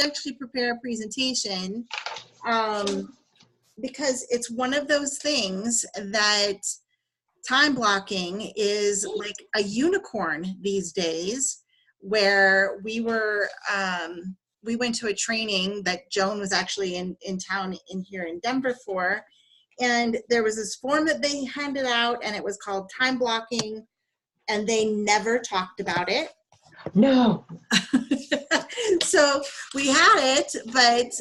actually prepare a presentation because it's one of those things that time blocking is like a unicorn these days, where we went to a training that Joan was actually in town here in Denver for, and there was this form that they handed out, and it was called time blocking, and they never talked about it. No. So we had it, but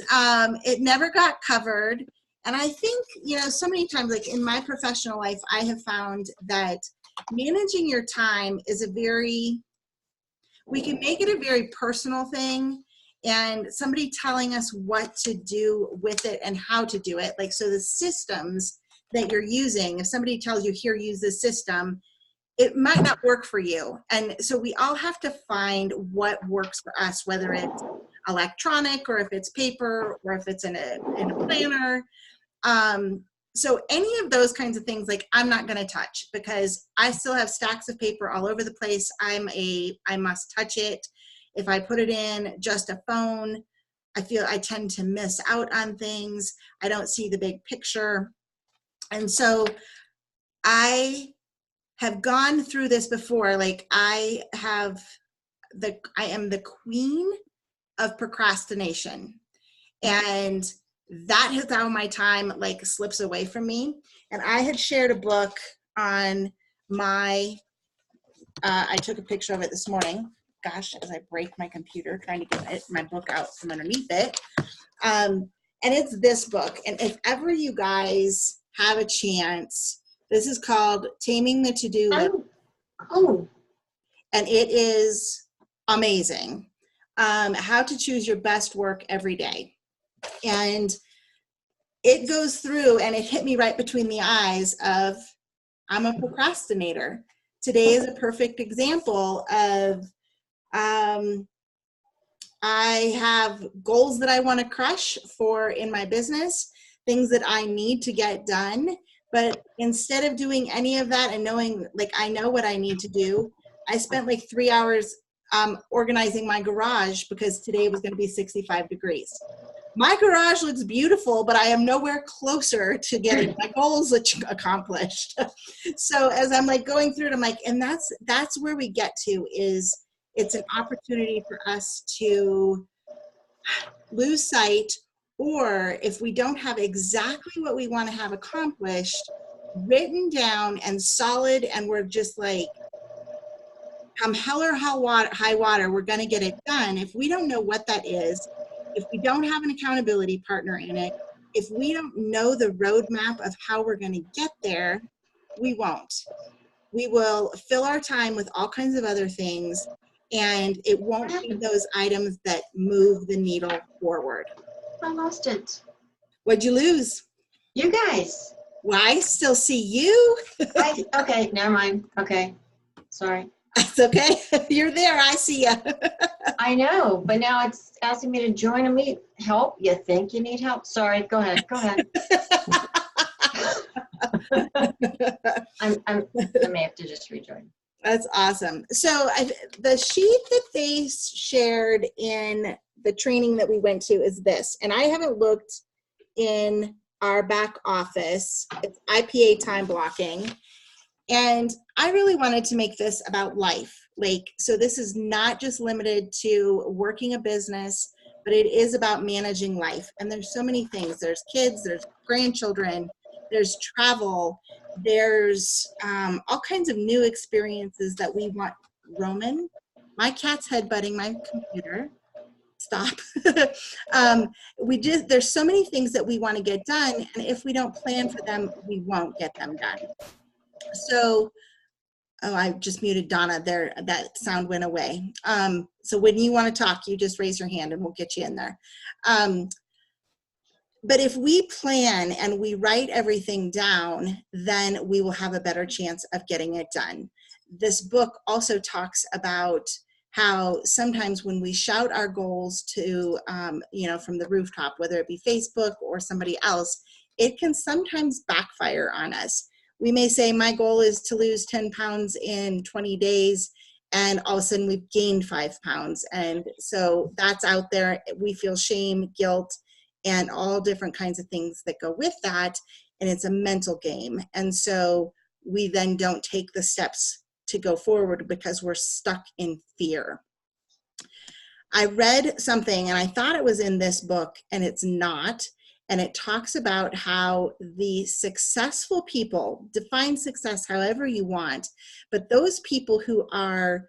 it never got covered. And I think, you know, so many times, like in my professional life, I have found that managing your time is we can make it a very personal thing, and somebody telling us what to do with it and how to do it. Like, so the systems that you're using, if somebody tells you, here, use this system, it might not work for you. And so we all have to find what works for us, whether it's electronic or if it's paper or if it's in a planner. So any of those kinds of things, like, I'm not going to touch, because I still have stacks of paper all over the place. I must touch it. If I put it in just a phone, I feel I tend to miss out on things. I don't see the big picture. And so I have gone through this before. Like, I am the queen of procrastination. And that is how my time like slips away from me. And I had shared a book on my, I took a picture of it this morning. Gosh, as I break my computer trying to get my book out from underneath it. And it's this book. And if ever you guys have a chance, this is called Taming the To-Do List. Oh. And it is amazing. How to choose your best work every day. And it goes through, and it hit me right between the eyes of, I'm a procrastinator. Today is a perfect example of, I have goals that I want to crush for in my business, things that I need to get done. But instead of doing any of that and knowing, like, I know what I need to do, I spent like 3 hours organizing my garage because today was going to be 65 degrees. My garage looks beautiful, but I am nowhere closer to getting my goals accomplished. So as I'm like going through it, I'm like, and that's where we get to, is it's an opportunity for us to lose sight, or if we don't have exactly what we want to have accomplished written down and solid, and we're just like, come hell or high water, we're going to get it done. If we don't know what that is, if we don't have an accountability partner in it, if we don't know the roadmap of how we're going to get there, we won't. We will fill our time with all kinds of other things, and it won't be those items that move the needle forward. I lost it. What'd you lose? You guys. Well, I still see you. Okay, never mind. Okay, sorry. That's okay. You're there. I see you. I know, but now it's asking me to join a meet. Help? You think you need help? Sorry, go ahead. Go ahead. I may have to just rejoin. That's awesome. So the sheet that they shared in the training that we went to is this, and I haven't looked in our back office. It's IPA time blocking. And I really wanted to make this about life. Like, so this is not just limited to working a business, but it is about managing life. And there's so many things. There's kids, there's grandchildren, there's travel, there's all kinds of new experiences that we want. Roman, my cat's headbutting my computer. Stop. There's so many things that we want to get done. And if we don't plan for them, we won't get them done. So, I just muted Donna there. That sound went away. So when you want to talk, you just raise your hand and we'll get you in there. But if we plan and we write everything down, then we will have a better chance of getting it done. This book also talks about how sometimes when we shout our goals to, from the rooftop, whether it be Facebook or somebody else, it can sometimes backfire on us. We may say, my goal is to lose 10 pounds in 20 days. and all of a sudden we've gained 5 pounds. And so that's out there. We feel shame, guilt, and all different kinds of things that go with that. And it's a mental game. And so we then don't take the steps to go forward because we're stuck in fear. I read something and I thought it was in this book, and it's not. And it talks about how the successful people, define success however you want, but those people who are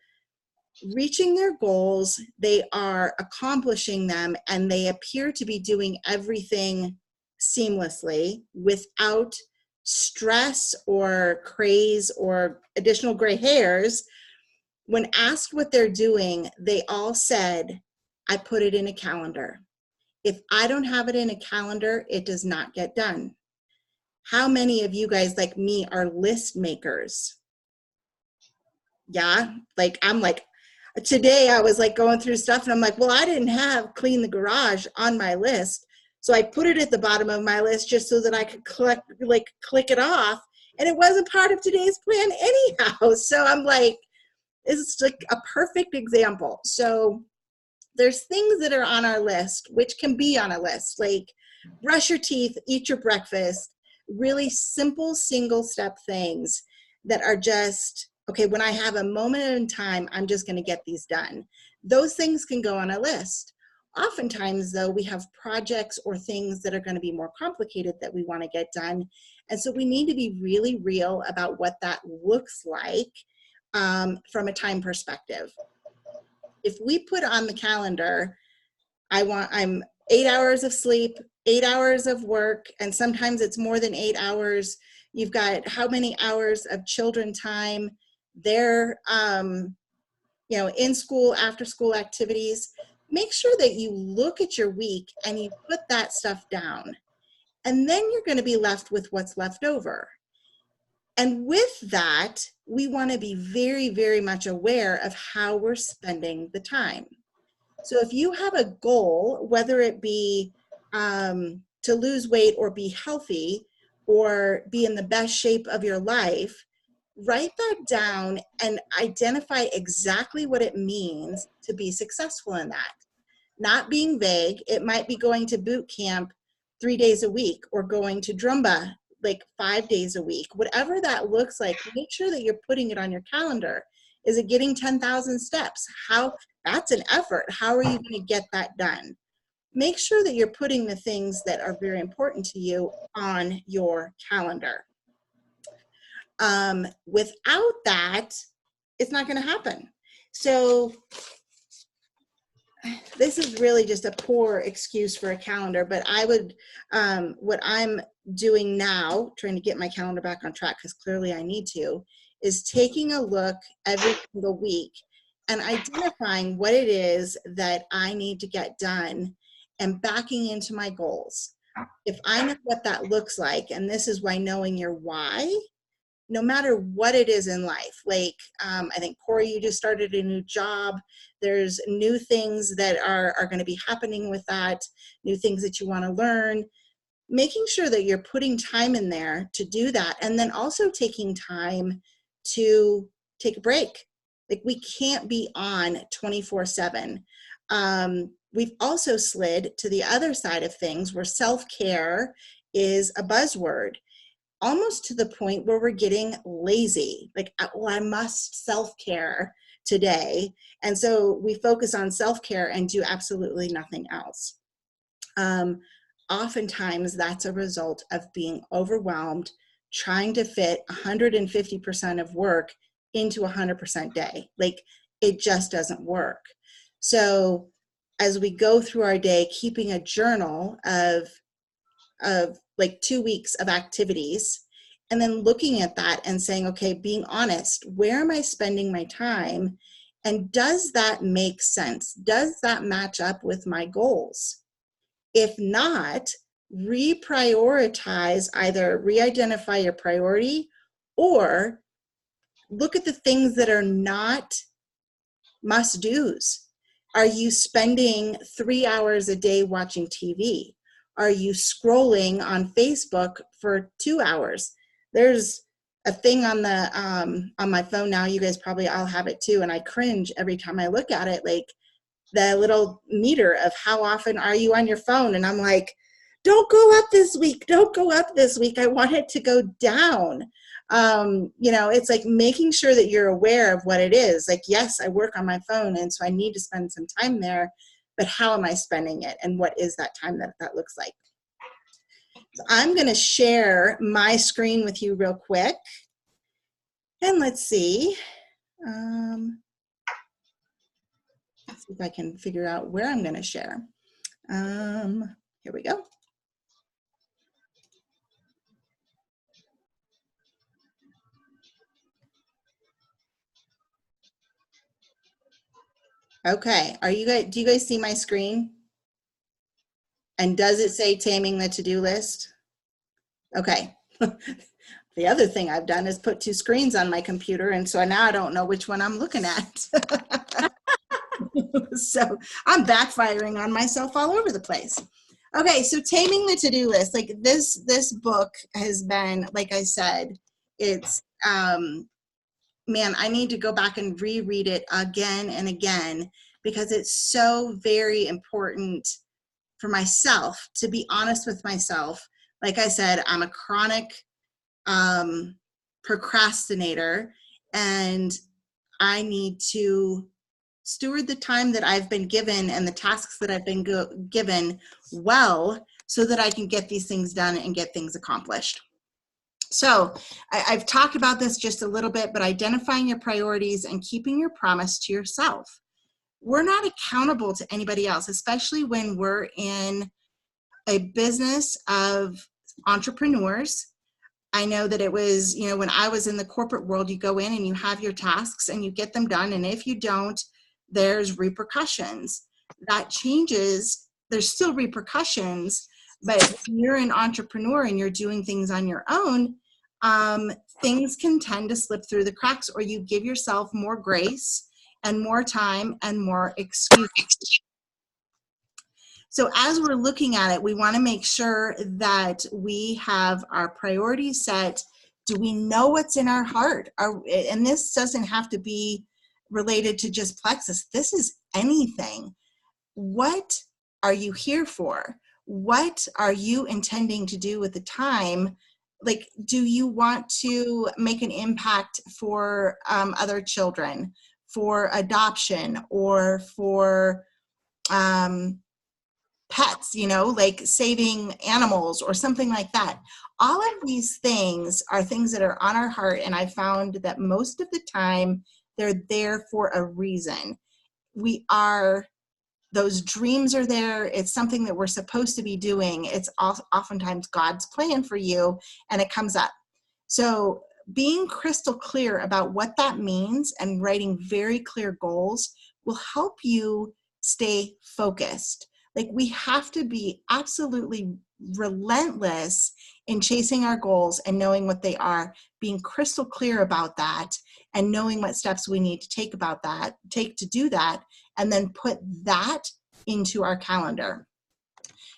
reaching their goals, they are accomplishing them, and they appear to be doing everything seamlessly without stress or craze or additional gray hairs. When asked what they're doing, they all said, I put it in a calendar. If I don't have it in a calendar, it does not get done. How many of you guys like me are list makers? Yeah, like I'm like, today I was like going through stuff and I'm like, well, I didn't have clean the garage on my list. So I put it at the bottom of my list just so that I could click it off. And it wasn't part of today's plan anyhow. So I'm like, it's like a perfect example. So there's things that are on our list, which can be on a list, like brush your teeth, eat your breakfast, really simple single step things that are just, okay, when I have a moment in time, I'm just going to get these done. Those things can go on a list. Oftentimes, though, we have projects or things that are going to be more complicated that we want to get done. And so we need to be really real about what that looks like from a time perspective. If we put on the calendar, I'm 8 hours of sleep, 8 hours of work, and sometimes it's more than 8 hours. You've got how many hours of children time. They're, in school, after school activities. Make sure that you look at your week and you put that stuff down. And then you're going to be left with what's left over. And with that, we want to be very, very much aware of how we're spending the time. So if you have a goal, whether it be to lose weight or be healthy or be in the best shape of your life, write that down and identify exactly what it means to be successful in that. Not being vague, it might be going to boot camp 3 days a week or going to Drumba like 5 days a week. Whatever that looks like, make sure that you're putting it on your calendar. Is it getting 10,000 steps? That's an effort. How are you going to get that done? Make sure that you're putting the things that are very important to you on your calendar. Without that, it's not going to happen. So this is really just a poor excuse for a calendar, but I would, what I'm doing now, trying to get my calendar back on track, because clearly I need to, is taking a look every single week and identifying what it is that I need to get done and backing into my goals. If I know what that looks like, and this is why knowing your why, no matter what it is in life, like I think Corey, you just started a new job. There's new things that are going to be happening with that, new things that you want to learn. Making sure that you're putting time in there to do that, and then also taking time to take a break. Like we can't be on 24/7. We've also slid to the other side of things where self-care is a buzzword, almost to the point where we're getting lazy. Like, well, I must self-care today. And so we focus on self-care and do absolutely nothing else. Oftentimes that's a result of being overwhelmed, trying to fit 150% of work into a 100% day. Like it just doesn't work. So as we go through our day, keeping a journal of like 2 weeks of activities, and then looking at that and saying, okay, being honest, where am I spending my time? And does that make sense? Does that match up with my goals? If not, reprioritize, either re-identify your priority or look at the things that are not must-dos. Are you spending 3 hours a day watching TV? Are you scrolling on Facebook for 2 hours? There's a thing on my phone now. You guys probably all have it too, and I cringe every time I look at it. Like the little meter of how often are you on your phone, and I'm like, don't go up this week. Don't go up this week. I want it to go down. It's like making sure that you're aware of what it is. Like, yes, I work on my phone, and so I need to spend some time there, but how am I spending it, and what is that time that looks like? So I'm going to share my screen with you real quick, and let's see. Let's see if I can figure out where I'm going to share. Here we go. Okay, do you guys see my screen? And does it say Taming the To-Do List? Okay. The other thing I've done is put two screens on my computer, and so now I don't know which one I'm looking at. So I'm backfiring on myself all over the place. Okay, so Taming the To-Do List, like this book has been, like I said, it's man, I need to go back and reread it again and again, because it's so very important for myself to be honest with myself. Like I said, I'm a chronic procrastinator, and I need to steward the time that I've been given and the tasks that I've been given well, so that I can get these things done and get things accomplished. So I've talked about this just a little bit, but identifying your priorities and keeping your promise to yourself. We're not accountable to anybody else, especially when we're in a business of entrepreneurs. I know that it was, when I was in the corporate world, you go in and you have your tasks and you get them done. And if you don't, there's repercussions. That changes. There's still repercussions, but if you're an entrepreneur and you're doing things on your own, things can tend to slip through the cracks, or you give yourself more grace and more time and more excuses. So as we're looking at it, we want to make sure that we have our priorities set. Do we know what's in our heart? And this doesn't have to be related to just plexus. This is anything. What are you here for? What are you intending to do with the time? Like, do you want to make an impact for other children, for adoption, or for pets, like saving animals or something like that? All of these things are things that are on our heart, and I found that most of the time they're there for a reason. Those dreams are there. It's something that we're supposed to be doing. It's oftentimes God's plan for you, and it comes up. So being crystal clear about what that means and writing very clear goals will help you stay focused. Like, we have to be absolutely relentless in chasing our goals and knowing what they are, being crystal clear about that, and knowing what steps we need to take to do that, and then put that into our calendar.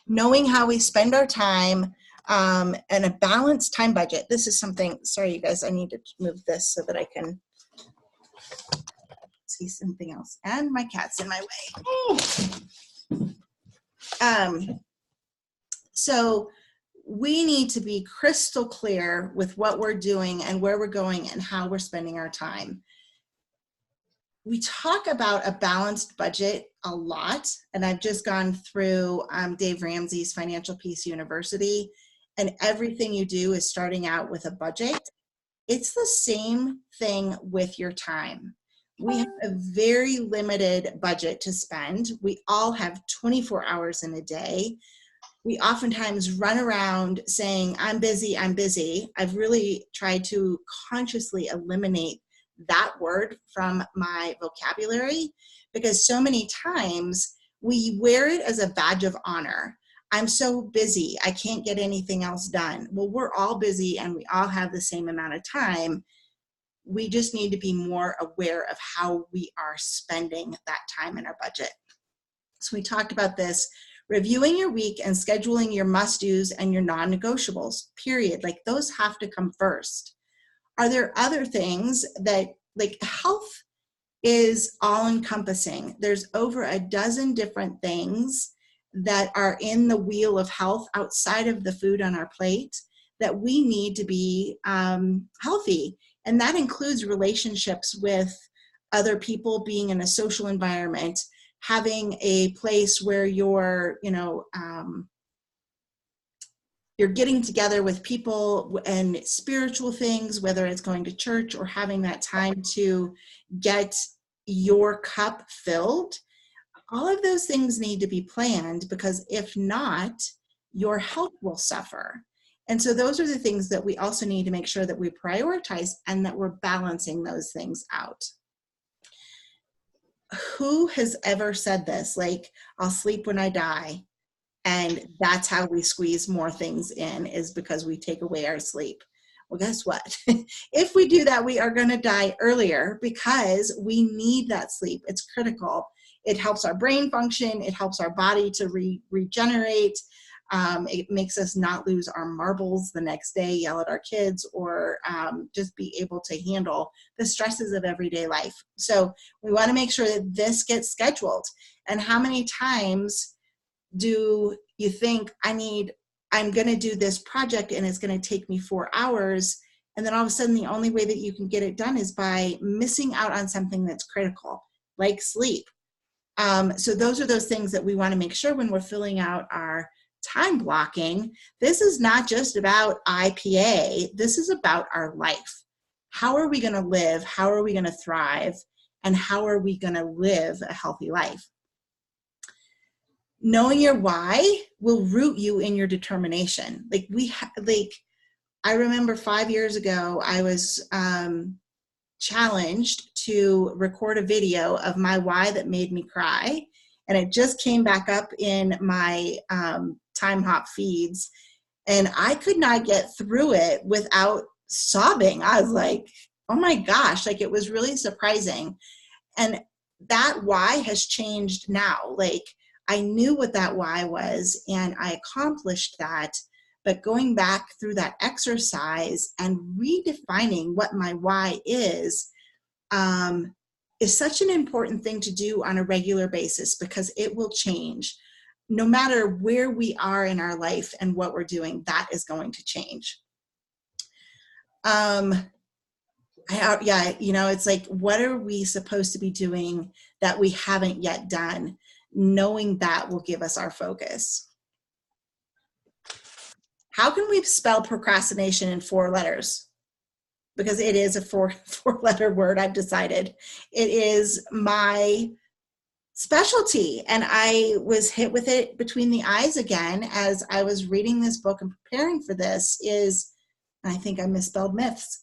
Knowing how we spend our time, and a balanced time budget. This is something, sorry you guys, I need to move this so that I can see something else. And my cat's in my way. So we need to be crystal clear with what we're doing and where we're going and how we're spending our time. We talk about a balanced budget a lot, and I've just gone through Dave Ramsey's Financial Peace University, and everything you do is starting out with a budget. It's the same thing with your time. We have a very limited budget to spend. We all have 24 hours in a day. We oftentimes run around saying, I'm busy, I'm busy. I've really tried to consciously eliminate that word from my vocabulary, because so many times we wear it as a badge of honor. I'm so busy, I can't get anything else done. Well, we're all busy and we all have the same amount of time. We just need to be more aware of how we are spending that time in our budget. So we talked about this, reviewing your week and scheduling your must-dos and your non-negotiables, period. Like, those have to come first. Are there other things that, like, health is all encompassing? There's over a dozen different things that are in the wheel of health outside of the food on our plate that we need to be healthy. And that includes relationships with other people, being in a social environment, having a place where you're, you're getting together with people and spiritual things, whether it's going to church or having that time to get your cup filled. All of those things need to be planned, because if not, your health will suffer. And so those are the things that we also need to make sure that we prioritize and that we're balancing those things out. Who has ever said this? Like, I'll sleep when I die. And that's how we squeeze more things in, is because we take away our sleep. Well, guess what? If we do that, we are going to die earlier, because we need that sleep. It's critical. It helps our brain function. It helps our body to regenerate. It makes us not lose our marbles the next day, yell at our kids, or just be able to handle the stresses of everyday life. So we want to make sure that this gets scheduled. And how many times do you think, I'm going to do this project and it's going to take me 4 hours, and then all of a sudden the only way that you can get it done is by missing out on something that's critical, like sleep. So those are those things that we want to make sure when we're filling out our time blocking. This is not just about IPA. This is about our life. How are we going to live? How are we going to thrive? And how are we going to live a healthy life? Knowing your why will root you in your determination. I remember 5 years ago, I was challenged to record a video of my why that made me cry. And it just came back up in my Time Hop feeds. And I could not get through it without sobbing. I was like, oh my gosh, like, it was really surprising. And that why has changed now. Like, I knew what that why was and I accomplished that, but going back through that exercise and redefining what my why is such an important thing to do on a regular basis, because it will change. No matter where we are in our life and what we're doing, that is going to change. It's like, what are we supposed to be doing that we haven't yet done? Knowing that will give us our focus. How can we spell procrastination in 4 letters? Because it is a four-letter word, I've decided. It is my specialty. And I was hit with it between the eyes again as I was reading this book and preparing for this. I think I misspelled myths.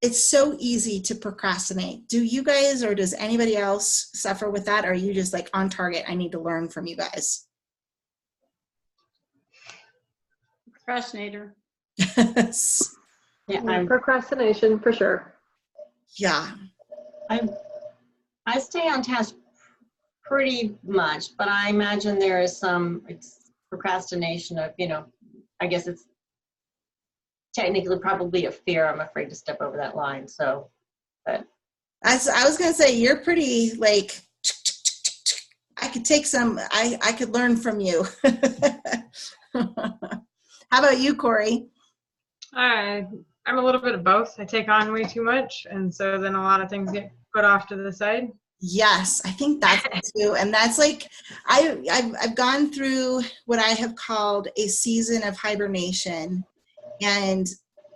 It's so easy to procrastinate. Do you guys, or does anybody else suffer with that? Or are you just like, on target, I need to learn from you guys? Procrastinator. Yeah, I'm Procrastination for sure. Yeah. I stay on task pretty much, but I imagine there is some procrastination of, I guess it's technically probably a fear. I'm afraid to step over that line. So, but I was going to say, you're pretty like, I could take some, I could learn from you. How about you, Corey? I'm a little bit of both. I take on way too much, and so then a lot of things get put off to the side. Yes, I think that's it too. And that's like, I've gone through what I have called a season of hibernation. And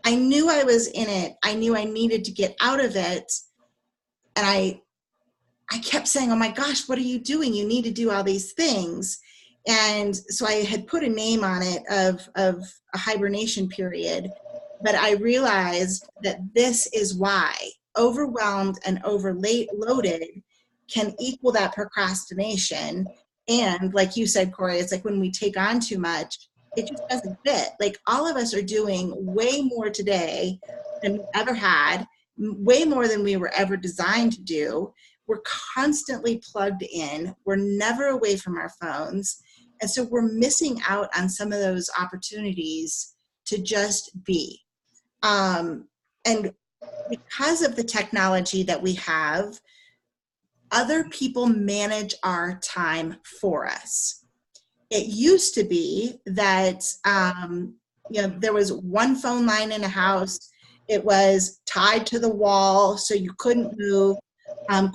I knew I was in it. I knew I needed to get out of it. And I kept saying, oh my gosh, what are you doing? You need to do all these things. And so I had put a name on it of a hibernation period. But I realized that this is why overwhelmed and overloaded can equal that procrastination. And like you said, Corey, it's like when we take on too much, it just doesn't fit. Like, all of us are doing way more today than we ever had, way more than we were ever designed to do. We're constantly plugged in. We're never away from our phones. And so we're missing out on some of those opportunities to just be. And because of the technology that we have, other people manage our time for us. It used to be that, there was one phone line in a house. It was tied to the wall, so you couldn't move.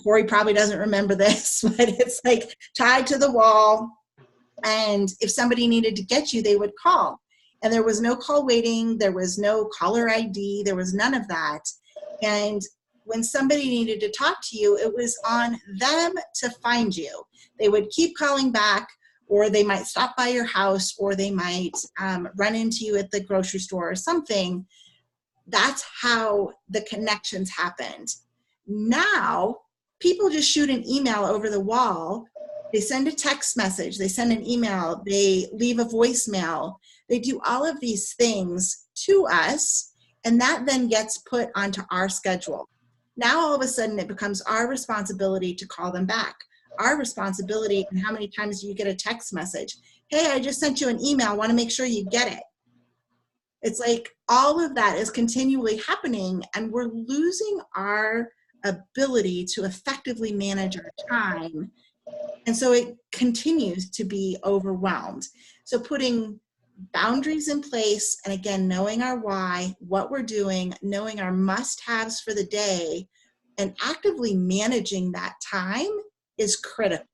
Corey probably doesn't remember this, but it's like tied to the wall. And if somebody needed to get you, they would call. And there was no call waiting. There was no caller ID. There was none of that. And when somebody needed to talk to you, it was on them to find you. They would keep calling back, or they might stop by your house, or they might run into you at the grocery store or something. That's how the connections happened. Now, people just shoot an email over the wall. They send a text message. They send an email. They leave a voicemail. They do all of these things to us, and that then gets put onto our schedule. Now, all of a sudden, it becomes our responsibility to call them back. Our responsibility, and how many times do you get a text message? Hey, I just sent you an email. I want to make sure you get it. It's like all of that is continually happening, and we're losing our ability to effectively manage our time. And so it continues to be overwhelmed. So putting boundaries in place, and again, knowing our why, what we're doing, knowing our must-haves for the day, and actively managing that time is critical.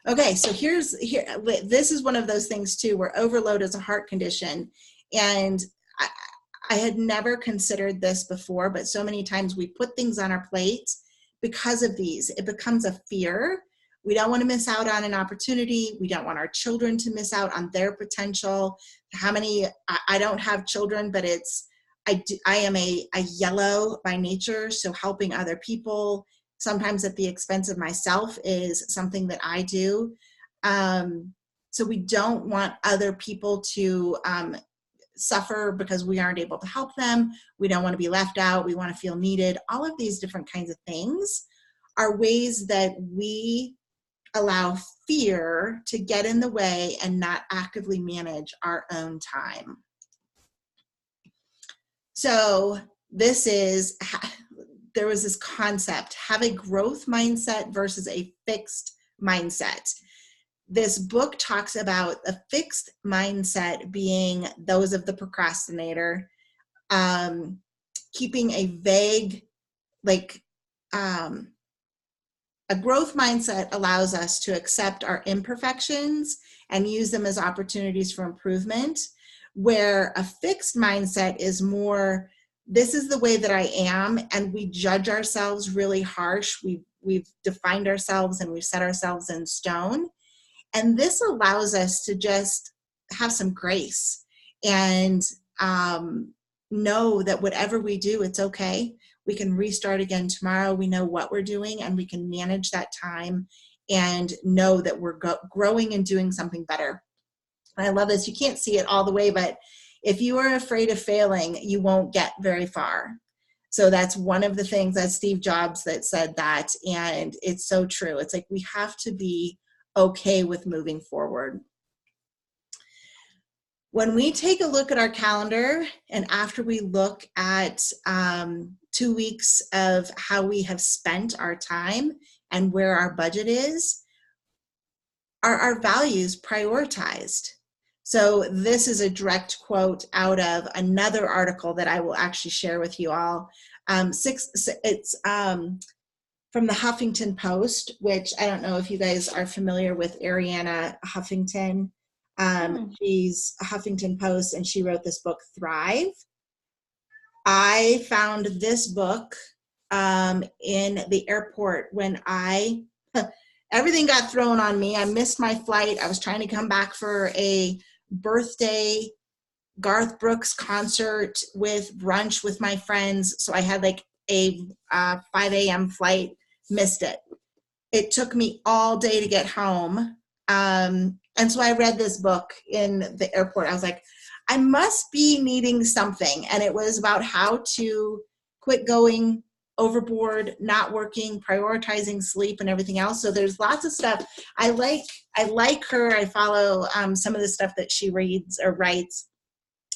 Okay, so this is one of those things too, where overload is a heart condition. And I had never considered this before, but so many times we put things on our plates because of these. It becomes a fear. We don't want to miss out on an opportunity. We don't want our children to miss out on their potential. I don't have children, but I am a yellow by nature, so helping other people, sometimes at the expense of myself, is something that I do. So we don't want other people to suffer because we aren't able to help them. We don't want to be left out. We want to feel needed. All of these different kinds of things are ways that we allow fear to get in the way and not actively manage our own time. So there was this concept, have a growth mindset versus a fixed mindset. This book talks about a fixed mindset being those of the procrastinator, keeping a vague, a growth mindset allows us to accept our imperfections and use them as opportunities for improvement, where a fixed mindset is more, this is the way that I am, and we judge ourselves really harsh. We've defined ourselves and we've set ourselves in stone. And this allows us to just have some grace and know that whatever we do, it's okay. We can restart again tomorrow. We know what we're doing, and we can manage that time and know that we're growing and doing something better. And I love this. You can't see it all the way, but if you are afraid of failing, you won't get very far. So that's one of the things, that Steve Jobs that said that, and it's so true. It's like we have to be okay with moving forward. When we take a look at our calendar, and after we look at 2 weeks of how we have spent our time and where our budget is, are our values prioritized? So this is a direct quote out of another article that I will actually share with you all. It's from the Huffington Post, which I don't know if you guys are familiar with Arianna Huffington. She's a Huffington Post, and she wrote this book, Thrive. I found this book in the airport when everything got thrown on me. I missed my flight. I was trying to come back for a birthday Garth Brooks concert with brunch with my friends. So I had like a 5 a.m. flight, missed it. It took me all day to get home. And so I read this book in the airport. I was like, I must be needing something. And it was about how to quit going overboard, not working, prioritizing sleep and everything else. So there's lots of stuff. I like her. I follow some of the stuff that she reads or writes.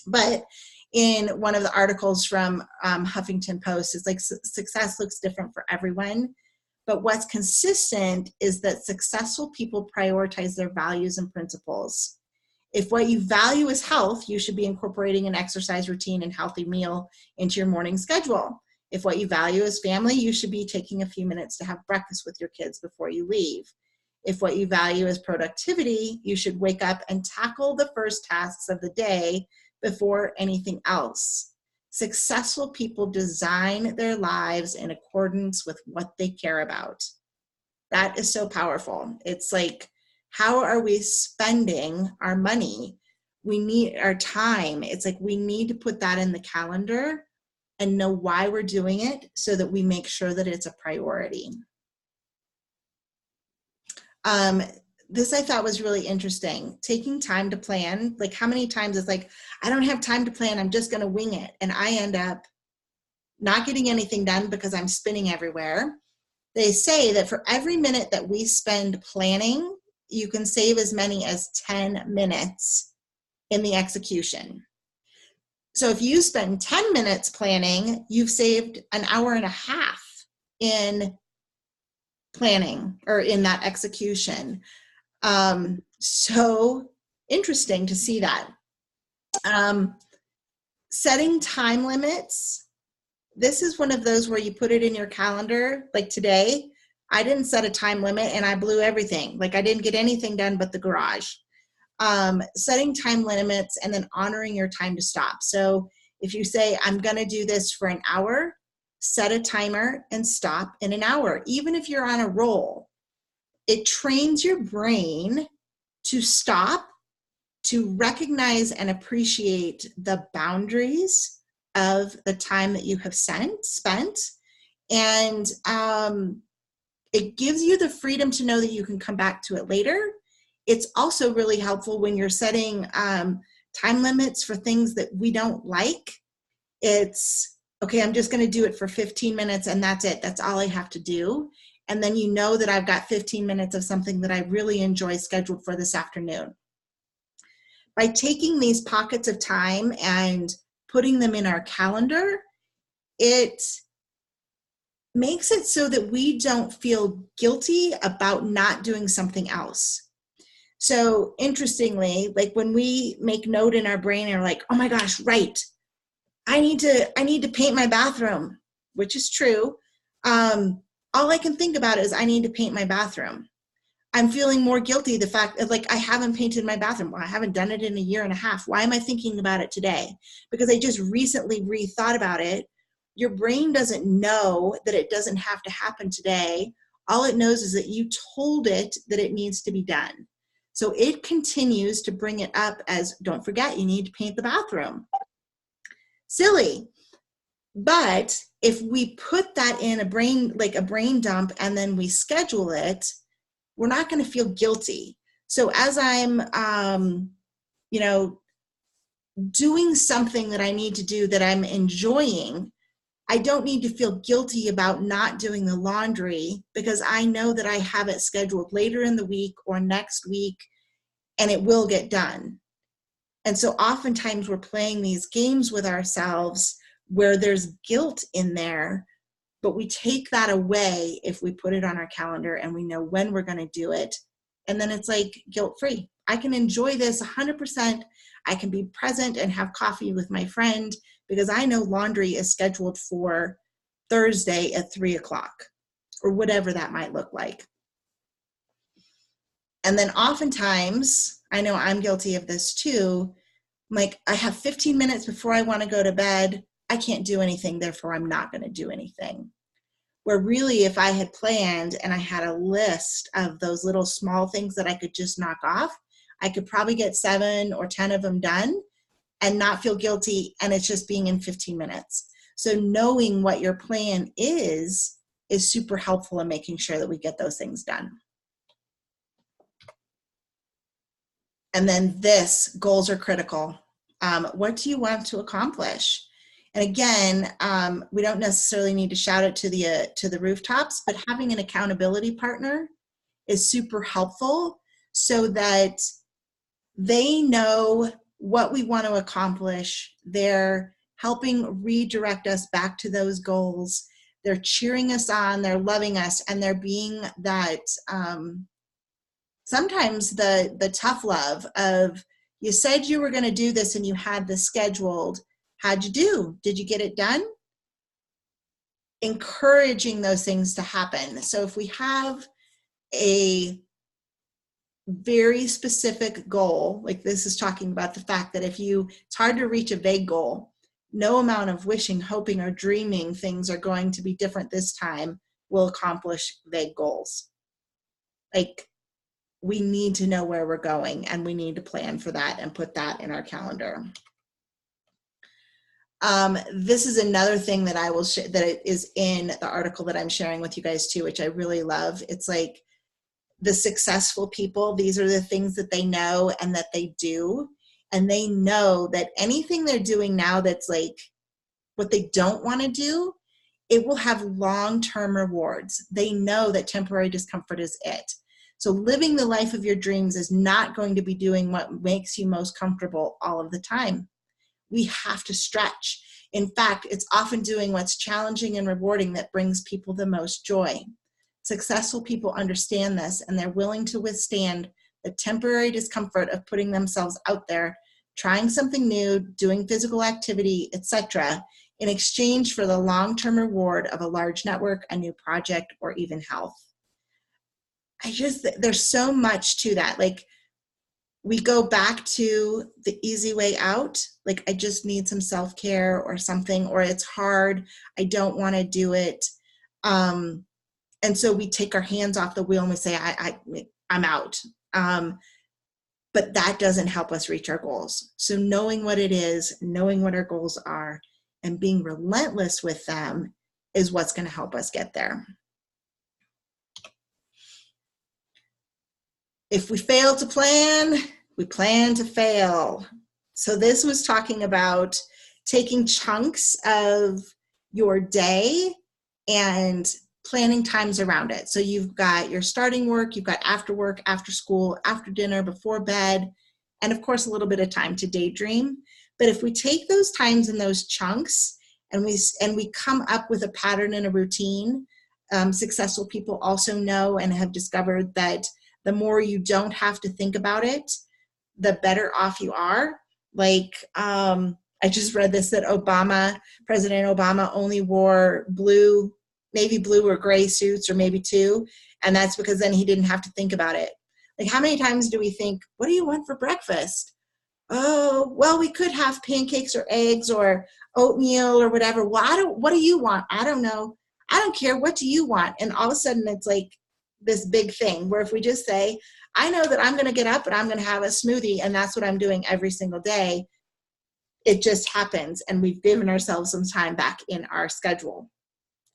But in one of the articles from Huffington Post, it's like success looks different for everyone. But what's consistent is that successful people prioritize their values and principles. If what you value is health, you should be incorporating an exercise routine and healthy meal into your morning schedule. If what you value is family, you should be taking a few minutes to have breakfast with your kids before you leave. If what you value is productivity, you should wake up and tackle the first tasks of the day before anything else. Successful people design their lives in accordance with what they care about. That is so powerful. It's like, how are we spending our money? We need our time. It's like we need to put that in the calendar and know why we're doing it so that we make sure that it's a priority. This I thought was really interesting. Taking time to plan, like how many times it's like, I don't have time to plan, I'm just gonna wing it. And I end up not getting anything done because I'm spinning everywhere. They say that for every minute that we spend planning, you can save as many as 10 minutes in the execution. So if you spend 10 minutes planning, you've saved an hour and a half in planning or in that execution. So interesting to see that. Setting time limits. This is one of those where you put it in your calendar. Like today, I didn't set a time limit and I blew everything. Like I didn't get anything done but the garage. Setting time limits and then honoring your time to stop. So if you say, I'm gonna do this for an hour, set a timer and stop in an hour. Even if you're on a roll, it trains your brain to stop, to recognize and appreciate the boundaries of the time that you have spent. And it gives you the freedom to know that you can come back to it later. It's also really helpful when you're setting time limits for things that we don't like. It's, okay, I'm just gonna do it for 15 minutes and that's it. That's all I have to do. And then you know that I've got 15 minutes of something that I really enjoy scheduled for this afternoon. By taking these pockets of time and putting them in our calendar, it makes it so that we don't feel guilty about not doing something else. So interestingly, like when we make note in our brain and are like, oh my gosh, right, I need to paint my bathroom, which is true. All I can think about is I need to paint my bathroom. I'm feeling more guilty the fact that like I haven't painted my bathroom. Well, I haven't done it in a year and a half. Why am I thinking about it today? Because I just recently rethought about it. Your brain doesn't know that it doesn't have to happen today. All it knows is that you told it that it needs to be done. So it continues to bring it up as, don't forget, you need to paint the bathroom. Silly. But if we put that in a brain dump and then we schedule it, we're not going to feel guilty. So as I'm, doing something that I need to do that I'm enjoying, I don't need to feel guilty about not doing the laundry because I know that I have it scheduled later in the week or next week and it will get done. And so oftentimes we're playing these games with ourselves where there's guilt in there, but we take that away if we put it on our calendar and we know when we're going to do it. And then it's like guilt-free. I can enjoy this 100%. I can be present and have coffee with my friend because I know laundry is scheduled for Thursday at 3:00 or whatever that might look like. And then oftentimes, I know I'm guilty of this too, like I have 15 minutes before I want to go to bed. I can't do anything, therefore I'm not going to do anything. Where really if I had planned and I had a list of those little small things that I could just knock off, I could probably get 7 or 10 of them done and not feel guilty, and it's just being in 15 minutes. So knowing what your plan is super helpful in making sure that we get those things done. And then goals are critical. What do you want to accomplish? And again, we don't necessarily need to shout it to the rooftops, but having an accountability partner is super helpful so that they know what we want to accomplish. They're helping redirect us back to those goals. They're cheering us on, they're loving us, and they're being that, sometimes the tough love of, you said you were going to do this and you had this scheduled. How'd you do? Did you get it done? Encouraging those things to happen. So if we have a very specific goal, like this is talking about the fact that it's hard to reach a vague goal. No amount of wishing, hoping, or dreaming things are going to be different this time will accomplish vague goals. Like, we need to know where we're going, and we need to plan for that and put that in our calendar. This is another thing that I will share, that is in the article that I'm sharing with you guys too, which I really love. It's like, the successful people, these are the things that they know and that they do. And they know that anything they're doing now that's like what they don't want to do, it will have long-term rewards. They know that temporary discomfort is it. So living the life of your dreams is not going to be doing what makes you most comfortable all of the time. We have to stretch. In fact, it's often doing what's challenging and rewarding that brings people the most joy. Successful people understand this, and they're willing to withstand the temporary discomfort of putting themselves out there, trying something new, doing physical activity, etc., in exchange for the long-term reward of a large network, a new project, or even health. There's so much to that. Like, we go back to the easy way out. Like, I just need some self-care or something, or it's hard, I don't want to do it. And so we take our hands off the wheel and we say, I'm out. But that doesn't help us reach our goals. So knowing what it is, knowing what our goals are, and being relentless with them is what's going to help us get there. If we fail to plan, we plan to fail. So this was talking about taking chunks of your day and planning times around it. So you've got your starting work, you've got after work, after school, after dinner, before bed, and of course a little bit of time to daydream. But if we take those times and those chunks and we come up with a pattern and a routine, successful people also know and have discovered that the more you don't have to think about it, the better off you are. Like, I just read this, that President Obama only wore navy blue or gray suits, or maybe two, and that's because then he didn't have to think about it. Like, how many times do we think, what do you want for breakfast? Oh, well, we could have pancakes or eggs or oatmeal or whatever. Well, what do you want? I don't know. I don't care. What do you want? And all of a sudden it's like this big thing where if we just say, I know that I'm going to get up and I'm going to have a smoothie, and that's what I'm doing every single day, it just happens, and we've given ourselves some time back in our schedule.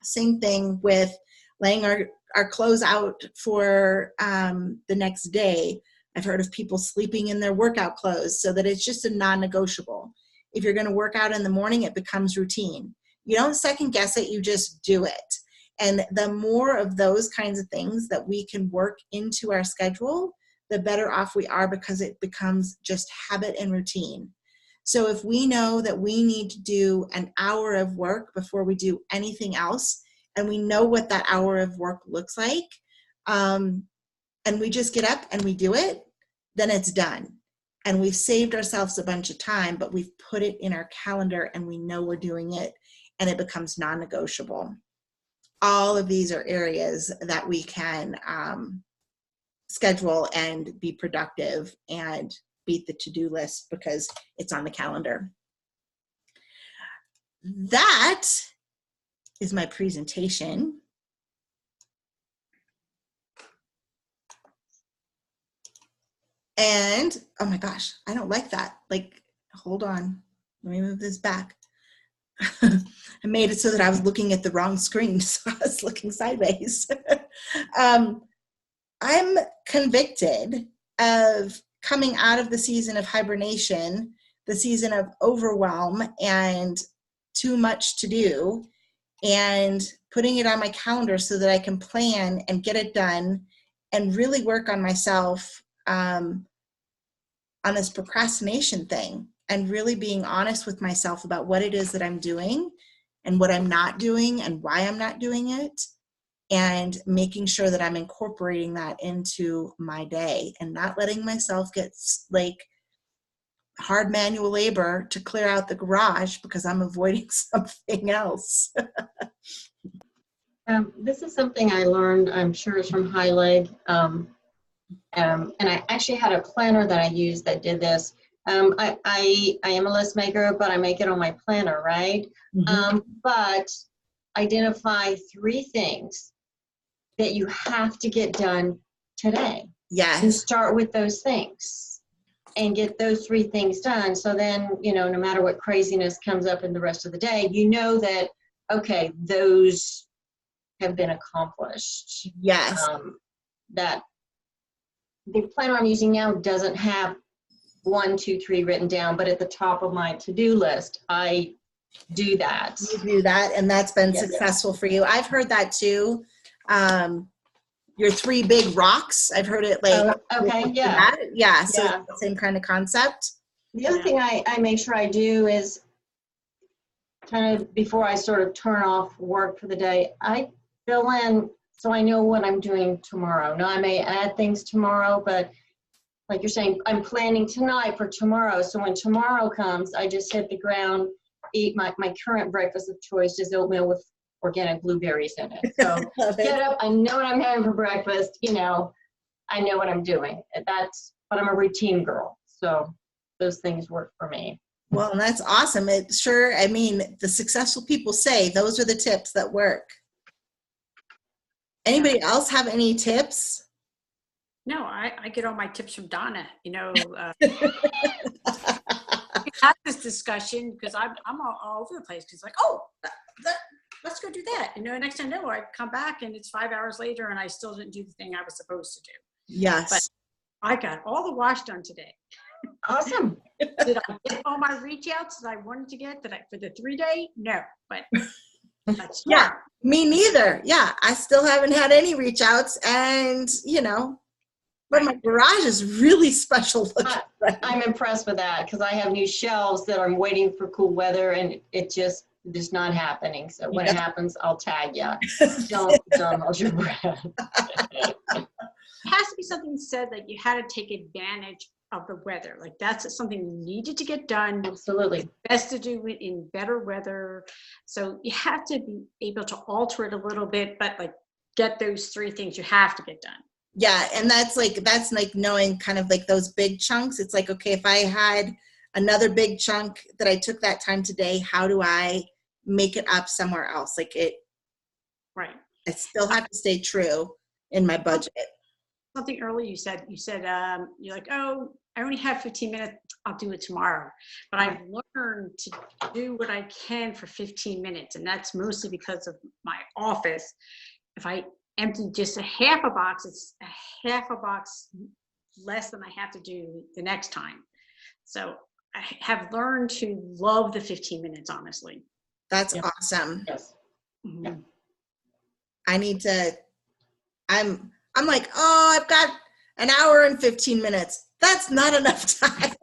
Same thing with laying our clothes out for the next day. I've heard of people sleeping in their workout clothes so that it's just a non-negotiable. If you're going to work out in the morning, it becomes routine. You don't second guess it, you just do it. And the more of those kinds of things that we can work into our schedule, the better off we are, because it becomes just habit and routine. So if we know that we need to do an hour of work before we do anything else, and we know what that hour of work looks like, and we just get up and we do it, then it's done. And we've saved ourselves a bunch of time, but we've put it in our calendar and we know we're doing it, and it becomes non-negotiable. All of these are areas that we can schedule and be productive and beat the to-do list because it's on the calendar. That is my presentation. And, oh my gosh, I don't like that. Like, hold on, let me move this back. I made it so that I was looking at the wrong screen, so I was looking sideways. I'm convicted of coming out of the season of hibernation, the season of overwhelm and too much to do and putting it on my calendar so that I can plan and get it done and really work on myself on this procrastination thing, and really being honest with myself about what it is that I'm doing and what I'm not doing and why I'm not doing it, and making sure that I'm incorporating that into my day and not letting myself get like hard manual labor to clear out the garage because I'm avoiding something else. This is something I learned, I'm sure it's from High Leg. And I actually had a planner that I used that did this. I am a list maker, but I make it on my planner, right? But identify 3 things that you have to get done today. And Yes. start with those things and get those 3 things done. So then, no matter what craziness comes up in the rest of the day, you know that, okay, those have been accomplished. Yes. That the planner I'm using now doesn't have 1, 2, 3 written down, but at the top of my to-do list, I do that. You do that, and that's been Yes. successful for you. I've heard that too. Your 3 big rocks. I've heard it like. Okay, yeah. Yeah. So Yeah. it's the same kind of concept. The other thing I make sure I do is kind of before I sort of turn off work for the day, I fill in so I know what I'm doing tomorrow. Now, I may add things tomorrow, but like you're saying, I'm planning tonight for tomorrow. So when tomorrow comes, I just hit the ground, eat my current breakfast of choice is oatmeal with organic blueberries in it. So get up, I know what I'm having for breakfast, I know what I'm doing. But I'm a routine girl. So those things work for me. Well, and that's awesome. The successful people say those are the tips that work. Anybody else have any tips? No, I get all my tips from Donna. We had this discussion because I'm all over the place. Because let's go do that. Next thing I know, I come back and it's 5 hours later and I still didn't do the thing I was supposed to do. Yes. But I got all the wash done today. Awesome. Did I get all my reach outs that I wanted to get for the 3-day? No, but that's yeah, me neither. Yeah, I still haven't had any reach outs, and but my garage is really special looking. I'm impressed with that because I have new shelves that I'm waiting for cool weather, and it just not happening. So when it happens, I'll tag you. Don't hold your breath. It has to be something said that you had to take advantage of the weather. Like that's something you needed to get done. Absolutely. It's best to do it in better weather. So you have to be able to alter it a little bit, but like get those 3 things you have to get done. Yeah, and that's like knowing kind of like those big chunks. It's like, okay, if I had another big chunk that I took that time today, how do I make it up somewhere else? Right. I still have to stay true in my budget. Something earlier you said you're like, oh, I only have 15 minutes. I'll do it tomorrow. But I've learned to do what I can for 15 minutes. And that's mostly because of my office. If I empty just a half a box, it's a half a box less than I have to do the next time. So I have learned to love the 15 minutes, honestly. That's awesome. Yes. Mm-hmm. I need to, I'm like, oh, I've got an hour and 15 minutes. That's not enough time.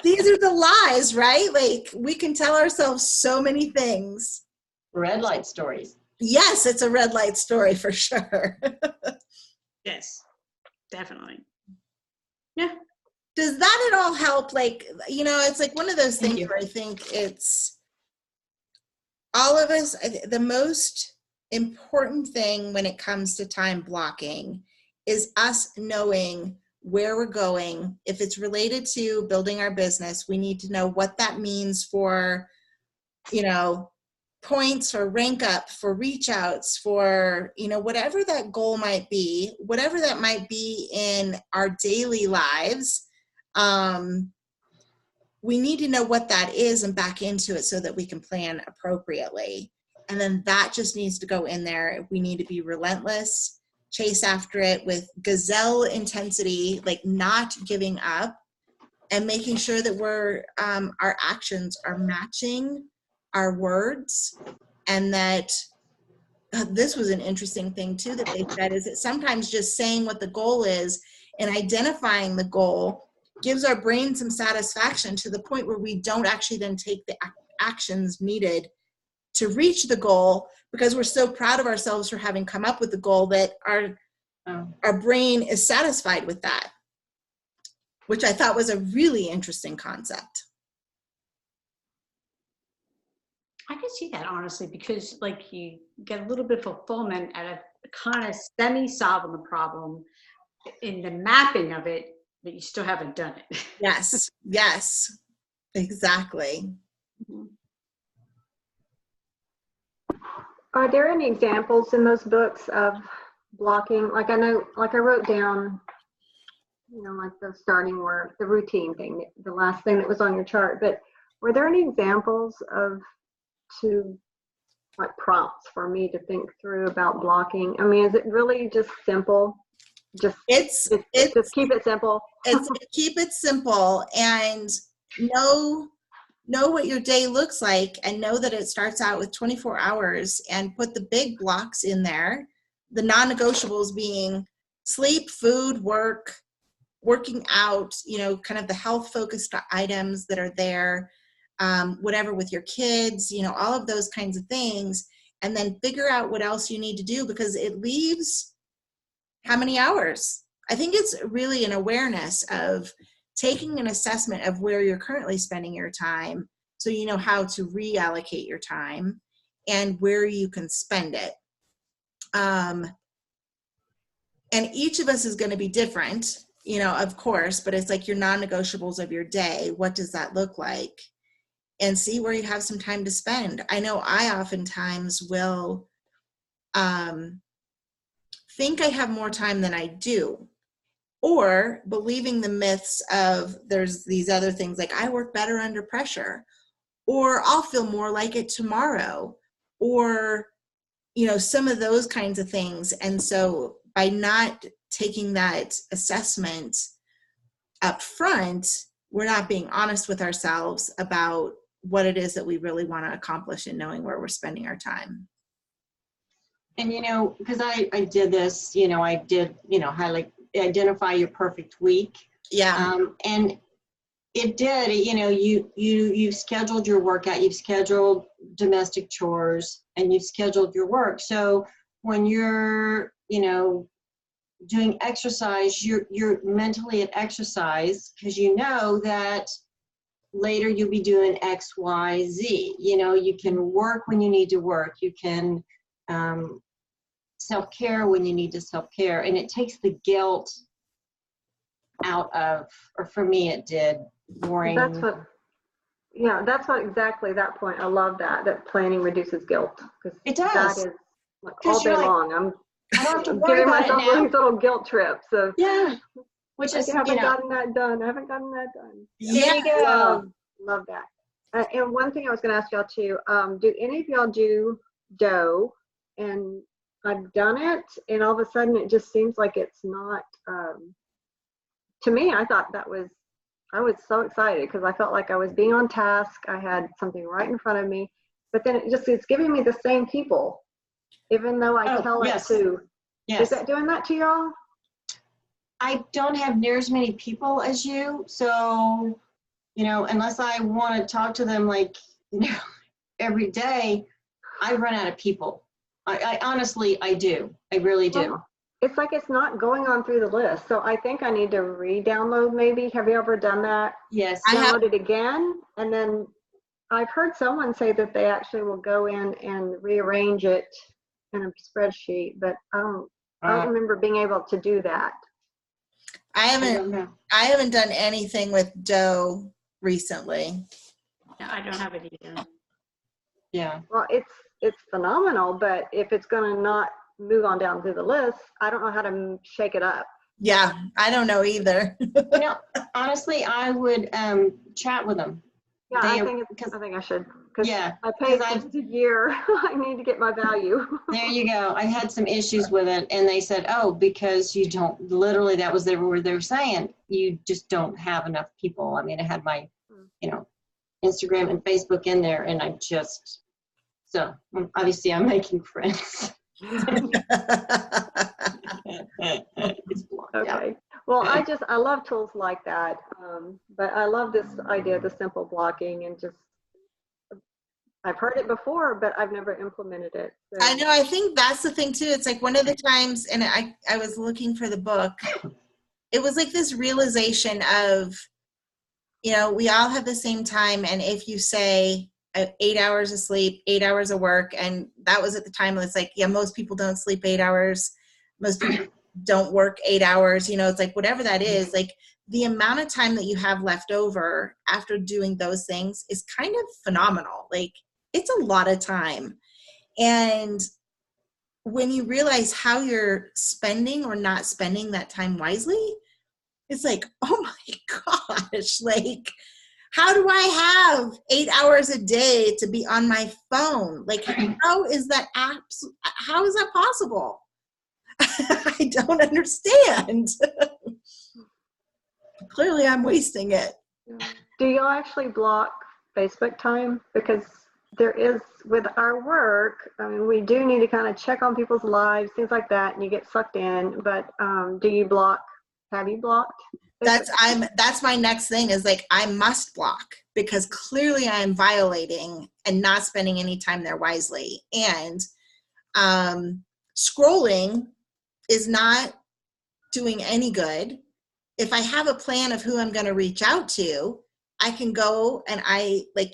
These are the lies, right? Like we can tell ourselves so many things. Red light stories. Yes, it's a red light story for sure. Yes, definitely. Yeah. Does that at all help? Like, it's like one of those things where I think it's all of us, the most important thing when it comes to time blocking is us knowing where we're going. If it's related to building our business, we need to know what that means for, points or rank up, for reach outs, for, whatever that goal might be, whatever that might be in our daily lives. We need to know what that is and back into it so that we can plan appropriately. And then that just needs to go in there. We need to be relentless, chase after it with gazelle intensity, like not giving up and making sure that our actions are matching our words, and that this was an interesting thing too that they said, is that sometimes just saying what the goal is and identifying the goal gives our brain some satisfaction to the point where we don't actually then take the actions needed to reach the goal, because we're so proud of ourselves for having come up with the goal that our brain is satisfied with that, which I thought was a really interesting concept. I can see that, honestly, because like you get a little bit of fulfillment out of kind of semi-solving the problem in the mapping of it, but you still haven't done it. Yes, yes, exactly. Mhm. Are there any examples in those books of blocking? Like I know, like I wrote down, like the starting work, the routine thing, the last thing that was on your chart, but were there any examples of like prompts for me to think through about blocking? I mean, is it really just simple? Just keep it simple. Keep it simple and know what your day looks like, and know that it starts out with 24 hours, and put the big blocks in there, the non-negotiables being sleep, food, work, working out, kind of the health focused items that are there, whatever with your kids, all of those kinds of things, and then figure out what else you need to do, because it leaves how many hours? I think it's really an awareness of taking an assessment of where you're currently spending your time, so you know how to reallocate your time and where you can spend it. And each of us is going to be different, of course, but it's like your non-negotiables of your day. What does that look like? And see where you have some time to spend. I know I oftentimes will think I have more time than I do, or believing the myths of there's these other things like I work better under pressure, or I'll feel more like it tomorrow, or some of those kinds of things. And so by not taking that assessment up front, we're not being honest with ourselves about what it is that we really want to accomplish, and knowing where we're spending our time. And because I did this, I did, highlight, identify your perfect week. Yeah. And it did, you've scheduled your workout, you've scheduled domestic chores, and you've scheduled your work. So when you're, doing exercise, you're mentally at exercise, because you know that later you'll be doing X, Y, Z. You can work when you need to work. You can self-care when you need to self-care. And it takes the guilt out of, or for me it did, boring. That's what exactly that point. I love that planning reduces guilt. It does. That is like all day long. I don't have to I'm worry giving about myself it now. these little guilt trips of, Which I is, haven't gotten that done. There you go. Love that. And one thing I was going to ask y'all too, do any of y'all do dough? And I've done it, and all of a sudden it just seems like it's not, to me, I was so excited because I felt like I was being on task. I had something right in front of me, but then it's giving me the same people, even though I tell it to. Yes. Is that doing that to y'all? I don't have near as many people as you, so, unless I want to talk to them every day, I run out of people. I honestly, I do. I really do. Well, it's like it's not going on through the list. So I think I need to re-download maybe. Have you ever done that? Yes. Download it again. And then I've heard someone say that they actually will go in and rearrange it in a spreadsheet, but I don't remember being able to do that. I haven't done anything with dough recently. Yeah, I don't have it either. Yeah. Well, it's phenomenal, but if it's going to not move on down through the list, I don't know how to shake it up. Yeah, I don't know either. Honestly, I would chat with them. Yeah, I think I should. Because I paid for a year. I need to get my value. There you go. I had some issues with it, and they said, because you don't, literally that was what they were saying, you just don't have enough people. I mean, I had my, Instagram and Facebook in there, and I just, so obviously I'm making friends. It's blocked out. Okay. Well, I love tools like that. But I love this idea of the simple blocking, and just, I've heard it before, but I've never implemented it. So. I know, I think that's the thing too. It's like one of the times, and I was looking for the book, it was like this realization of, you know, we all have the same time, and if you say 8 hours of sleep, 8 hours of work, and that was at the time, it's like, yeah, most people don't sleep 8 hours, most people don't work 8 hours, you know, it's like whatever that is, like the amount of time that you have left over after doing those things is kind of phenomenal. Like, it's a lot of time. And when you realize how you're spending or not spending that time wisely, it's like, oh my gosh, like, how do I have 8 hours a day to be on my phone? Like, how is that possible? I don't understand. Clearly, I'm wasting it. Do y'all actually block Facebook time? Because there is, with our work, I mean, we do need to kind of check on people's lives, things like that, and you get sucked in. But do you block? Have you blocked? That's my next thing, is like, I must block, because clearly I'm violating and not spending any time there wisely. And scrolling is not doing any good. If I have a plan of who I'm going to reach out to, I can go and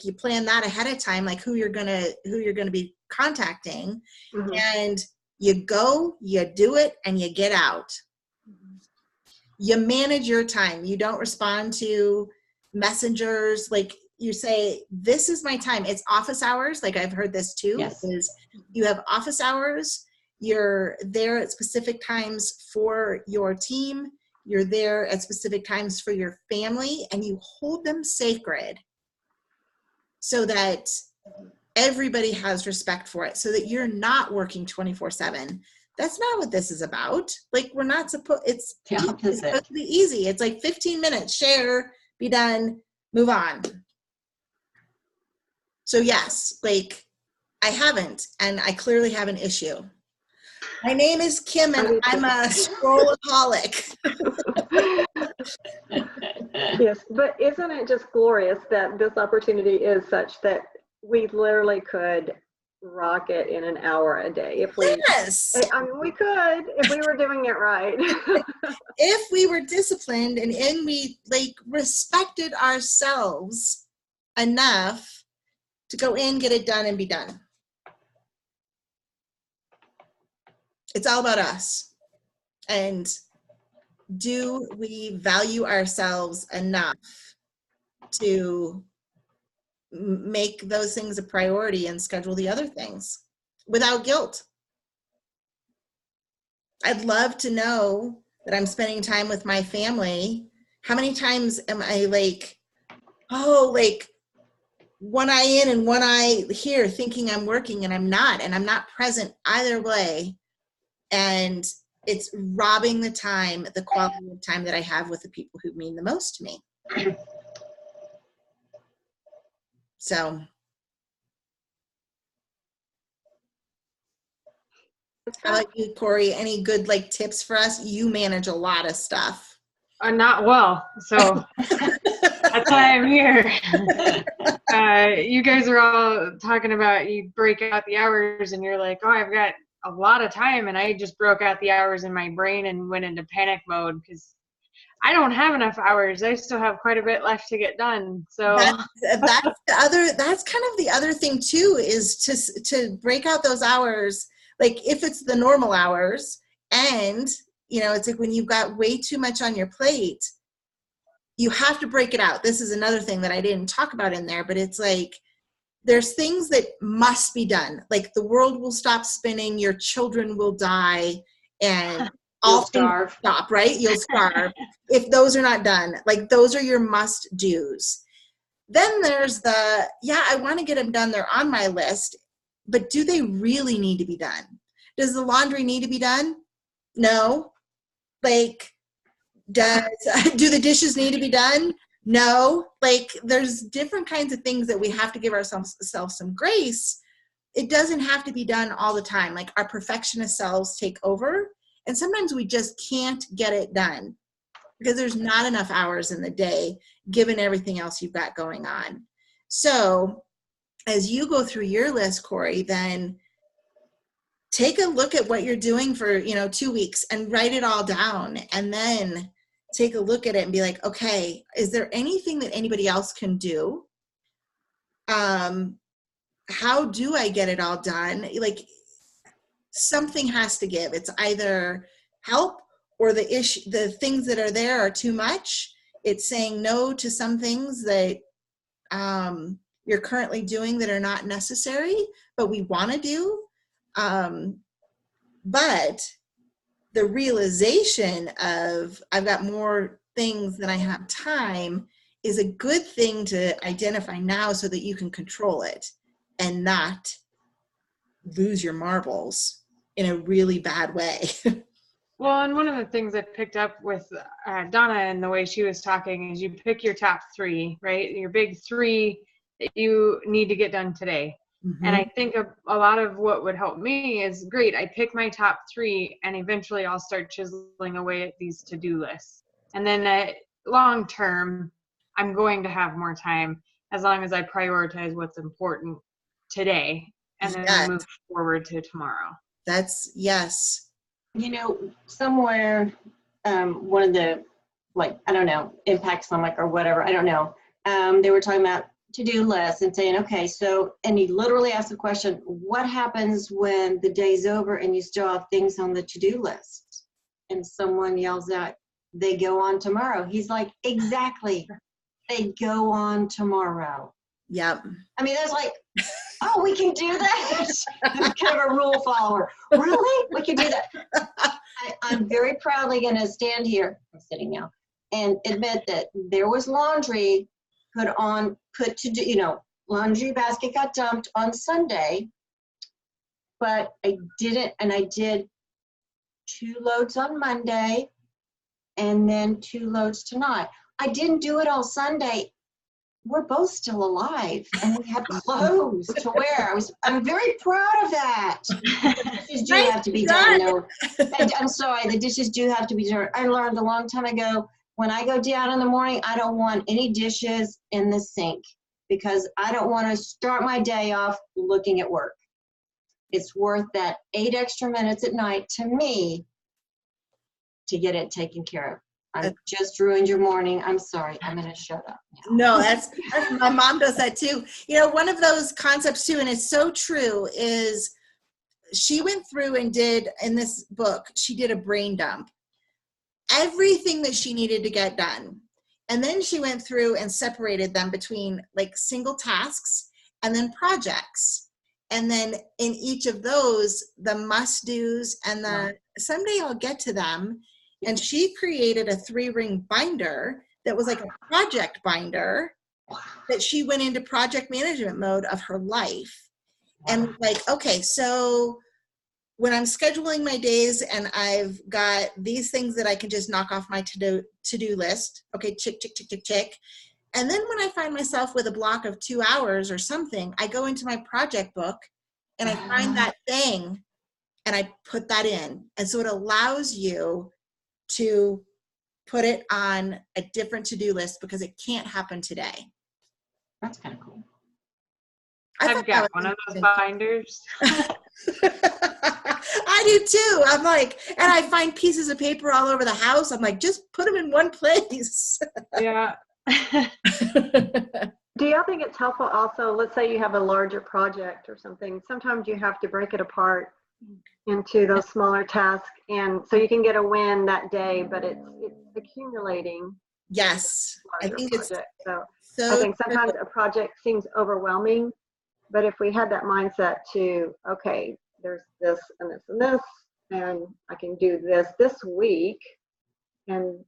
you plan that ahead of time, like who you're going to be contacting, Mm-hmm. and you go, you do it, and you get out. You manage your time. You don't respond to messengers. Like, you say, this is my time. It's office hours. Like, I've heard this too. Yes. Is you have office hours. You're there at specific times for your team. You're there at specific times for your family, and you hold them sacred so that everybody has respect for it, so that you're not working 24/7. That's not what this is about. Like, we're not supposed, it's supposed to be easy. It's like 15 minutes, share, be done, move on. So yes, like, I haven't, and I clearly have an issue. My name is Kim, and I'm a scrollaholic. Yes, but isn't it just glorious that this opportunity is such that we literally could rock it in an hour a day if we Yes. I mean, we could if we were doing it right. If we were disciplined and we like respected ourselves enough to go in, get it done, and be done. It's all about us. And do we value ourselves enough to make those things a priority and schedule the other things without guilt? I'd love to know that I'm spending time with my family. How many times am I like, oh, like one eye in and one eye here, thinking I'm working, and I'm not present either way. And it's robbing the time, the quality of time that I have with the people who mean the most to me. So. How about you, Corey? Any good like tips for us? You manage a lot of stuff. Not well, so that's why I'm here. You guys are all talking about, you break out the hours and you're like, oh, I've got a lot of time, and I just broke out the hours in my brain and went into panic mode because I don't have enough hours. I still have quite a bit left to get done. So that's kind of the other thing too, is to break out those hours. Like, if it's the normal hours, and you know, it's like when you've got way too much on your plate, you have to break it out. This is another thing that I didn't talk about in there, but it's like, there's things that must be done. Like, the world will stop spinning, your children will die, and all things stop, right? You'll starve if those are not done. Like, those are your must do's. Then there's the, yeah, I want to get them done. They're on my list, but do they really need to be done? Does the laundry need to be done? No. Like, do the dishes need to be done? No, like there's different kinds of things that we have to give ourselves some grace. It doesn't have to be done all the time. Like our perfectionist selves take over, and sometimes we just can't get it done because there's not enough hours in the day given everything else you've got going on. So as you go through your list, Corey, then take a look at what you're doing for, 2 weeks and write it all down, and then take a look at it and be like, okay, is there anything that anybody else can do? How do I get it all done? Like something has to give. It's either help or the things that are there are too much. It's saying no to some things that you're currently doing that are not necessary, but we want to do. But the realization of I've got more things than I have time is a good thing to identify now so that you can control it and not lose your marbles in a really bad way. Well, and one of the things I picked up with Donna and the way she was talking is you pick your top 3, right? Your big 3 that you need to get done today. Mm-hmm. And I think a lot of what would help me is, great, I pick my top 3 and eventually I'll start chiseling away at these to-do lists. And then long term, I'm going to have more time as long as I prioritize what's important today and then Yes. move forward to tomorrow. That's yes. Somewhere, one of the, like, I don't know, Impact Summit or whatever, I don't know. They were talking about to-do lists and saying, okay, so, and he literally asked the question, what happens when the day's over and you still have things on the to-do list? And someone yells out, they go on tomorrow. He's like, exactly. They go on tomorrow. Yep. I mean, that's like, oh, we can do that? I'm kind of a rule follower. Really? We can do that. I'm very proudly going to stand here, I'm sitting now, and admit that there was laundry laundry basket got dumped on Sunday, but I didn't, and I did 2 loads on Monday and then 2 loads tonight. I didn't do it all Sunday. We're both still alive and we have clothes to wear. I'm very proud of that. The dishes do have to be done. No, I'm sorry, the dishes do have to be done. I learned a long time ago, when I go down in the morning, I don't want any dishes in the sink because I don't want to start my day off looking at work. It's worth that 8 extra minutes at night to me to get it taken care of. I just ruined your morning. I'm sorry. I'm going to shut up now. No, that's my mom does that too. One of those concepts too, and it's so true, is she went through and did, in this book, she did a brain dump. Everything that she needed to get done. And then she went through and separated them between like single tasks and then projects. And then in each of those, the must-dos and the someday I'll get to them. And she created a 3-ring binder that was like a project binder that she went into project management mode of her life. And like, okay, so when I'm scheduling my days and I've got these things that I can just knock off my to-do list, okay, check, check, check, check, check. And then when I find myself with a block of 2 hours or something, I go into my project book and I find that thing and I put that in. And so it allows you to put it on a different to-do list because it can't happen today. That's kind of cool. I've got one of those binders. I do too. I'm like, and I find pieces of paper all over the house. I'm like, just put them in one place. Yeah. Do y'all think it's helpful also, let's say you have a larger project or something, sometimes you have to break it apart into those smaller tasks, and so you can get a win that day, but it's accumulating. Yes, I think it's so I think sometimes a project seems overwhelming, but if we had that mindset to, okay, there's this and this and this, and I can do this week, and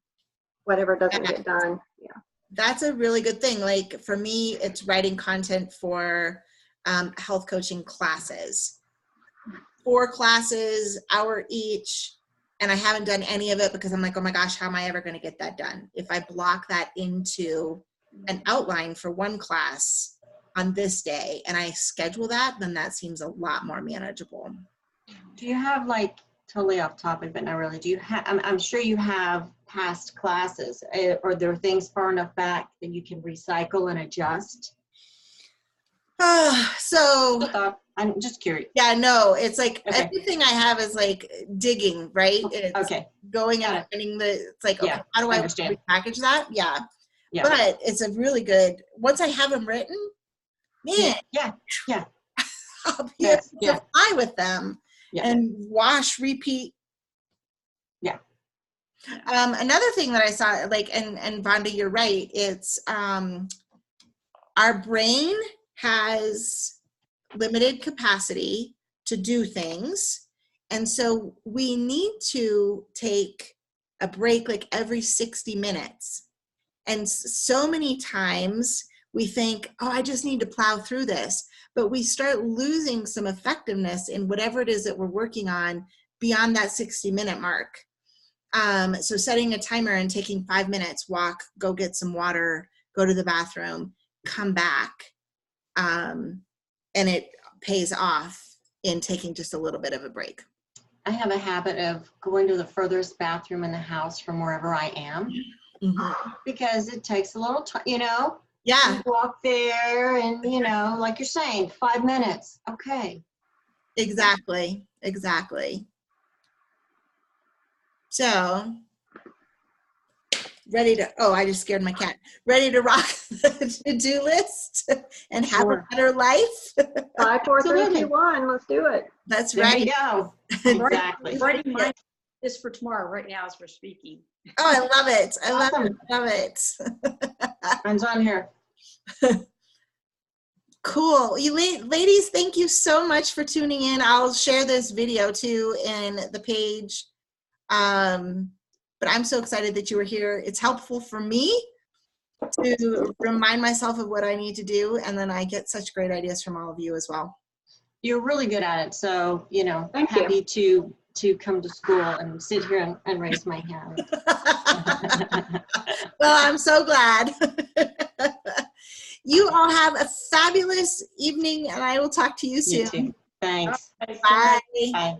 whatever doesn't get done, yeah. That's a really good thing. Like for me, it's writing content for health coaching classes. 4 classes, hour each, and I haven't done any of it because I'm like, oh my gosh, how am I ever going to get that done? If I block that into an outline for one class on this day and I schedule that, then that seems a lot more manageable. Do you have, like, totally off topic, but not really, do you have, I'm sure you have past classes, or there are things far enough back that you can recycle and adjust? So I'm just curious. yeah, no, it's like Okay. everything I have is like digging, right? It's Okay, going Got and finding it's like, okay, Yeah, how do I I understand. repackage that? Yeah. Yeah. But it's a really good, once I have them written, man, yeah, I'll be able That's- yeah. to fly with them Yeah. and wash, repeat. Yeah. Another thing that I saw, like, and Vonda, you're right, it's our brain has limited capacity to do things. And so we need to take a break like every 60 minutes. And so many times we think, oh, I just need to plow through this. But we start losing some effectiveness in whatever it is that we're working on beyond that 60-minute mark. So setting a timer and taking 5 minutes, walk, go get some water, go to the bathroom, come back. And it pays off in taking just a little bit of a break. I have a habit of going to the furthest bathroom in the house from wherever I am, because it takes a little time, Yeah, You walk there and, like you're saying, 5 minutes. Okay. exactly. So, I just scared my cat. Ready to rock the to-do list and have Sure. a better life? 5, 4, 3, Absolutely. 2, 1. Let's do it. That's There right. you go. Exactly. Writing mine is for tomorrow, right now as we're speaking. Oh, I love it. I love it. Awesome. Love it. Mine's on here. Cool. You ladies, thank you so much for tuning in. I'll share this video too in the page. But I'm so excited that you were here. It's helpful for me to remind myself of what I need to do, and then I get such great ideas from all of you as well. You're really good at it. So, Thank you. happy to come to school and sit here and raise my hand. Well, I'm so glad. You all have a fabulous evening, and I will talk to you You soon. too. Thanks. Bye. Bye.